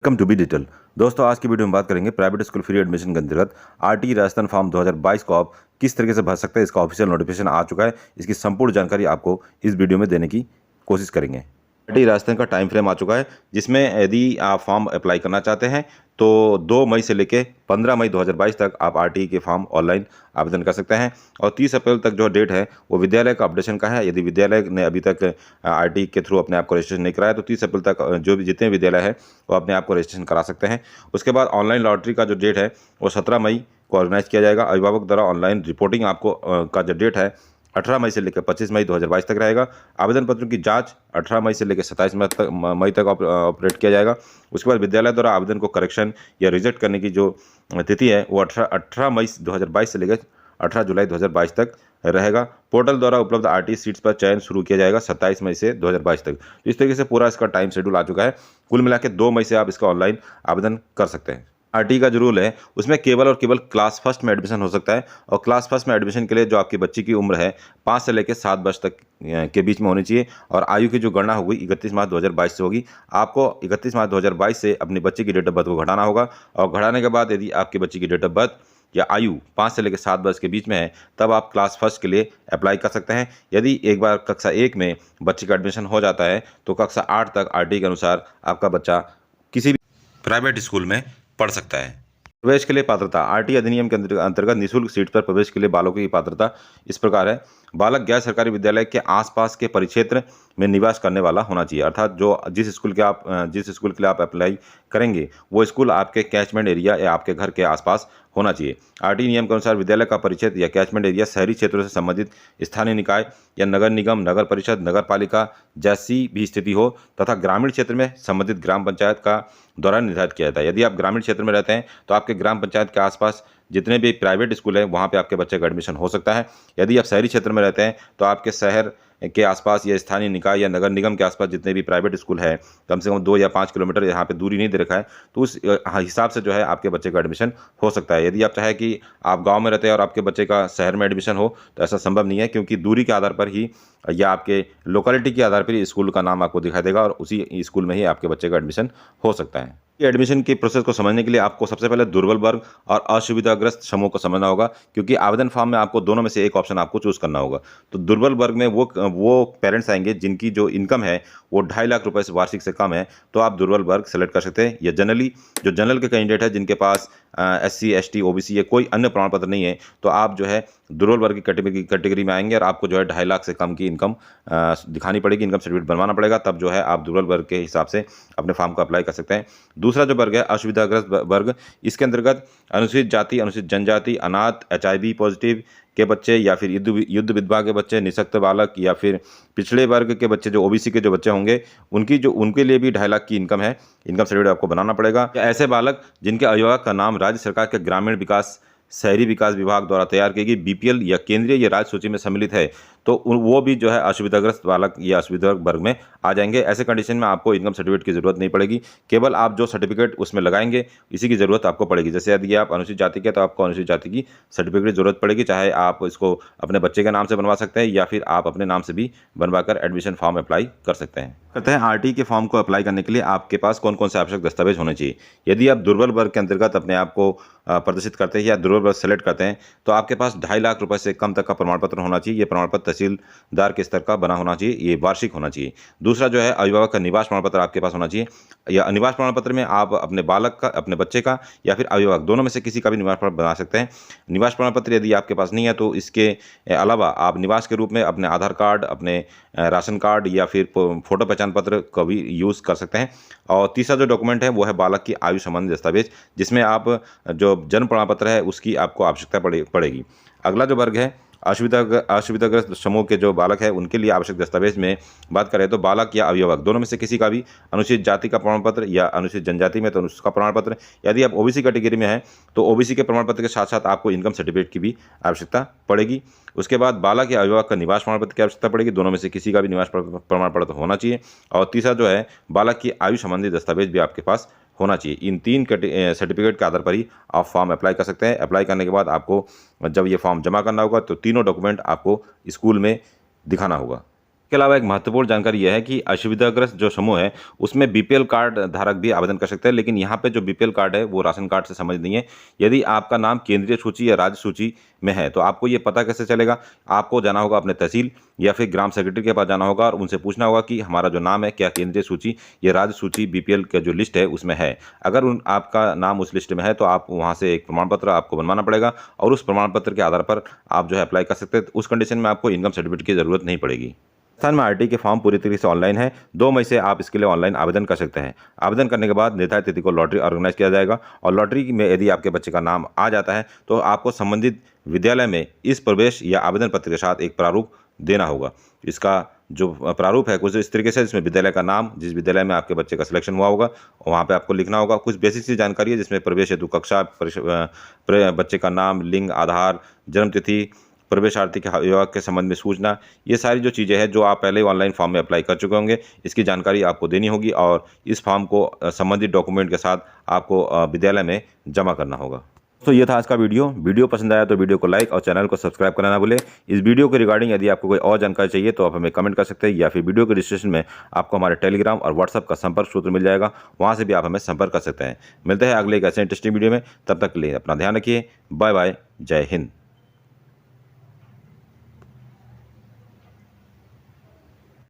Welcome to be digital. दोस्तों, आज की वीडियो में बात करेंगे प्राइवेट स्कूल फ्री एडमिशन के अंतर्गत आरटी राजस्थान फॉर्म 2022 को आप किस तरीके से भर सकते हैं। इसका ऑफिशियल नोटिफिकेशन आ चुका है। इसकी संपूर्ण जानकारी आपको इस वीडियो में देने की कोशिश करेंगे। आरटी राजस्थान का टाइम फ्रेम आ चुका है, जिसमें यदि आप फॉर्म अप्लाई करना चाहते हैं तो 2 मई से लेकर 15 मई 2022 तक आप आरटी के फॉर्म ऑनलाइन आवेदन कर सकते हैं। और 30 अप्रैल तक जो डेट है वो विद्यालय का अपडेशन का है। यदि विद्यालय ने अभी तक आरटी के थ्रू अपने आप को रजिस्ट्रेशन नहीं कराया तो 30 अप्रैल तक जो भी जितने विद्यालय है वो अपने आप को रजिस्ट्रेशन करा सकते हैं। उसके बाद ऑनलाइन लॉटरी का जो डेट है वो 17 मई को ऑर्गेनाइज किया जाएगा। अभिभावक द्वारा ऑनलाइन रिपोर्टिंग आपको का जो डेट है 18 मई से लेकर 25 मई 2022 तक रहेगा। आवेदन पत्रों की जांच 18 मई से लेकर 27 मई तक ऑपरेट किया जाएगा। उसके बाद विद्यालय द्वारा आवेदन को करेक्शन या रिजेक्ट करने की जो तिथि है वो 18 मई 2022 से लेकर 18 जुलाई 2022 तक रहेगा। पोर्टल द्वारा उपलब्ध आरटी सीट्स पर चयन शुरू किया जाएगा 27 मई से 2022 तक। तो इस तरीके से पूरा इसका टाइम शेड्यूल आ चुका है। कुल मिला के 2 मई से आप इसका ऑनलाइन आवेदन कर सकते हैं। आरटी का जो रूल है उसमें केवल और केवल क्लास फर्स्ट में एडमिशन हो सकता है। और क्लास फर्स्ट में एडमिशन के लिए जो आपकी बच्ची की उम्र है 5 से लेकर 7 वर्ष तक के बीच में होनी चाहिए। और आयु की जो गणना होगी 31 मार्च 2022 से होगी। आपको 31 मार्च 2022 से अपनी बच्ची की डेट ऑफ बर्थ को घटाना होगा। और घटाने के बाद यदि आपकी बच्ची की डेट ऑफ बर्थ या आयु 5 से लेकर 7 वर्ष के बीच में है तब आप क्लास फर्स्ट के लिए अप्लाई कर सकते हैं। यदि एक बार कक्षा 1 में बच्चे का एडमिशन हो जाता है तो कक्षा 8 तक आरटी के अनुसार आपका बच्चा किसी भी प्राइवेट स्कूल में पढ़ सकता है। प्रवेश के लिए पात्रता आरटी अधिनियम के अंतर्गत निःशुल्क सीट पर प्रवेश के लिए बालकों की पात्रता इस प्रकार है। बालक गैर सरकारी विद्यालय के आसपास के परिक्षेत्र में निवास करने वाला होना चाहिए। अर्थात जो जिस स्कूल के लिए आप अप्लाई करेंगे वो स्कूल आपके कैचमेंट एरिया या आपके घर के आसपास होना चाहिए। आरटी नियम के अनुसार विद्यालय का परिक्षेत्र या कैचमेंट एरिया शहरी क्षेत्रों से संबंधित स्थानीय निकाय या नगर निगम, नगर परिषद, नगर पालिका जैसी भी स्थिति हो तथा ग्रामीण क्षेत्र में संबंधित ग्राम पंचायत का द्वारा निर्धारित किया जाता है। यदि आप ग्रामीण क्षेत्र में रहते हैं तो आपके ग्राम पंचायत के आसपास जितने भी प्राइवेट स्कूल हैं वहाँ पे आपके बच्चे का एडमिशन हो सकता है। यदि आप शहरी क्षेत्र में रहते हैं तो आपके शहर के आसपास या स्थानीय निकाय या नगर निगम के आसपास जितने भी प्राइवेट स्कूल है कम से कम 2 या 5 किलोमीटर यहाँ पे दूरी नहीं दे रखा है तो उस हिसाब से जो है आपके बच्चे का एडमिशन हो सकता है। यदि आप चाहें कि आप गांव में रहते हैं और आपके बच्चे का शहर में एडमिशन हो तो ऐसा संभव नहीं है, क्योंकि दूरी के आधार पर ही या आपके लोकेलिटी के आधार पर ही स्कूल का नाम आपको दिखाई देगा और उसी स्कूल में ही आपके बच्चे का एडमिशन हो सकता है। एडमिशन की प्रोसेस को समझने के लिए आपको सबसे पहले दुर्बल वर्ग और असुविधाग्रस्त समूह को समझना होगा, क्योंकि आवेदन फॉर्म में आपको दोनों में से एक ऑप्शन आपको चूज करना होगा। तो दुर्बल वर्ग में वो पेरेंट्स आएंगे जिनकी जो इनकम है वो 2.5 लाख रुपए से वार्षिक से कम है, तो आप दुर्बल वर्ग सेलेक्ट कर सकते हैं। या जनरली जो जनरल के कैंडिडेट है जिनके पास SC ST OBC या कोई अन्य प्रमाण पत्र नहीं है तो आप जो है दुर्बल वर्ग की कैटेगरी में आएंगे और आपको जो है 2.5 लाख से कम की इनकम दिखानी पड़ेगी, इनकम सर्टिफिकेट बनवाना पड़ेगा, तब जो है आप दुर्बल वर्ग के हिसाब से अपने फॉर्म को अप्लाई कर सकते हैं। दूसरा जो वर्ग है असुविधाग्रस्त वर्ग, इसके अंतर्गत अनुसूचित जाति, अनुसूचित जनजाति, अनाथ, HIV पॉजिटिव के बच्चे या फिर युद्ध विधवा के बच्चे, निःशक्त बालक या फिर पिछड़े वर्ग के बच्चे जो OBC के जो बच्चे होंगे उनके लिए भी 2.5 लाख की इनकम है, इनकम सर्टिफिकेट आपको बनाना पड़ेगा। या ऐसे बालक जिनके अभिभावक का नाम राज्य सरकार के ग्रामीण विकास शहरी विकास विभाग द्वारा तैयार की गई BPL या केंद्रीय या राज्य सूची में सम्मिलित है तो वो भी जो है असुविधाग्रस्त बालक या असुविधा वर्ग में आ जाएंगे। ऐसे कंडीशन में आपको इनकम सर्टिफिकेट की जरूरत नहीं पड़ेगी, केवल आप जो सर्टिफिकेट उसमें लगाएंगे इसी की जरूरत आपको पड़ेगी। जैसे यदि आप अनुसूचित जाति के तो आपको अनुसूचित जाति की सर्टिफिकेट की जरूरत पड़ेगी, चाहे आप इसको अपने बच्चे के नाम से बनवा सकते हैं या फिर आप अपने नाम से भी बनवाकर एडमिशन फॉर्म अप्लाई कर सकते हैं। कहते हैं आरटी के फॉर्म को अप्लाई करने के लिए आपके पास कौन कौन से आवश्यक दस्तावेज होने चाहिए। यदि आप दुर्बल वर्ग के अंतर्गत अपने आप को प्रदर्शित करते हैं या दुर्बल वर्ग सेलेक्ट करते हैं तो आपके पास 2.5 लाख रुपए से कम तक का प्रमाण पत्र होना चाहिए। ये प्रमाण पत्र तहसीलदार के स्तर का बना होना चाहिए, ये वार्षिक होना चाहिए। दूसरा जो है अभिभावक का निवास प्रमाण पत्र आपके पास होना चाहिए। या निवास प्रमाण पत्र में आप अपने बालक का, अपने बच्चे का या फिर अभिभावक दोनों में से किसी का भी निवास प्रमाण बना सकते हैं। निवास प्रमाण पत्र यदि आपके पास नहीं है तो इसके अलावा आप निवास के रूप में अपने आधार कार्ड, अपने राशन कार्ड या फिर फोटो पहचान पत्र का भी यूज़ कर सकते हैं। और तीसरा जो डॉक्यूमेंट है वो है बालक की आयु संबंधी दस्तावेज, जिसमें आप जो जन्म प्रमाण पत्र है उसकी आपको आवश्यकता पड़ेगी। अगला जो वर्ग है असुविधाग्रस्त समूह के जो बालक है उनके लिए आवश्यक दस्तावेज में बात करें तो बालक या अभिभावक दोनों में से किसी का भी अनुसूचित जाति का प्रमाण पत्र या अनुसूचित जनजाति में तो उसका प्रमाण पत्र। यदि आप OBC कैटेगरी में हैं तो OBC के प्रमाण पत्र के साथ साथ आपको इनकम सर्टिफिकेट की भी आवश्यकता पड़ेगी। उसके बाद बालक या अभिभावक का निवास प्रमाण पत्र की आवश्यकता पड़ेगी, दोनों में से किसी का भी निवास प्रमाण पत्र होना चाहिए। और तीसरा जो है बालक की आयु संबंधी दस्तावेज भी आपके पास होना चाहिए। इन 3 सर्टिफिकेट के आधार पर ही आप फॉर्म अप्लाई कर सकते हैं। अप्लाई करने के बाद आपको जब ये फॉर्म जमा करना होगा तो तीनों डॉक्यूमेंट आपको स्कूल में दिखाना होगा। इसके अलावा एक महत्वपूर्ण जानकारी यह है कि असुविधाग्रस्त जो समूह है उसमें बीपीएल कार्ड धारक भी आवेदन कर सकते हैं, लेकिन यहाँ पे जो बीपीएल कार्ड है वो राशन कार्ड से संबंधित नहीं है। यदि आपका नाम केंद्रीय सूची या राज्य सूची में है तो आपको ये पता कैसे चलेगा? आपको जाना होगा अपने तहसील या फिर ग्राम सेक्रेटरी के पास जाना होगा और उनसे पूछना होगा कि हमारा जो नाम है क्या केंद्रीय सूची या राज्य सूची बीपीएल का जो लिस्ट है उसमें है। अगर आपका नाम उस लिस्ट में है तो आप वहाँ से एक प्रमाण पत्र आपको बनवाना पड़ेगा और उस प्रमाण पत्र के आधार पर आप जो है अप्लाई कर सकते हैं। उस कंडीशन में आपको इनकम सर्टिफिकेट की जरूरत नहीं पड़ेगी। राजस्थान में आरटी के फॉर्म पूरी तरीके से ऑनलाइन है। 2 मई से आप इसके लिए ऑनलाइन आवेदन कर सकते हैं। आवेदन करने के बाद निर्धारित तिथि को लॉटरी ऑर्गेनाइज किया जाएगा और लॉटरी में यदि आपके बच्चे का नाम आ जाता है तो आपको संबंधित विद्यालय में इस प्रवेश या आवेदन पत्र के साथ एक प्रारूप देना होगा। इसका जो प्रारूप है कुछ इस तरीके से, जिसमें विद्यालय का नाम, जिस विद्यालय में आपके बच्चे का सिलेक्शन हुआ होगा वहाँ पे आपको लिखना होगा। कुछ बेसिक सी जानकारी है जिसमें प्रवेश हेतु कक्षा, बच्चे का नाम, लिंग, आधार, जन्म तिथि, प्रवेशार्थी के विभाग के संबंध में सूचना, ये सारी जो चीज़ें हैं जो आप पहले ही ऑनलाइन फॉर्म में अप्लाई कर चुके होंगे, इसकी जानकारी आपको देनी होगी और इस फॉर्म को संबंधित डॉक्यूमेंट के साथ आपको विद्यालय में जमा करना होगा। तो ये था आज का वीडियो पसंद आया तो वीडियो को लाइक और चैनल को सब्सक्राइब करना ना भूलें। इस वीडियो के रिगार्डिंग यदि आपको कोई और जानकारी चाहिए तो आप हमें कमेंट कर सकते हैं या फिर वीडियो के डिस्क्रिप्शन में आपको हमारे टेलीग्राम और व्हाट्सअप का संपर्क सूत्र मिल जाएगा, वहाँ से भी आप हमें संपर्क कर सकते हैं। मिलते हैं अगले एक ऐसे इंटरेस्टिंग वीडियो में, तब तक के लिए अपना ध्यान रखिए। बाय बाय, जय हिंद।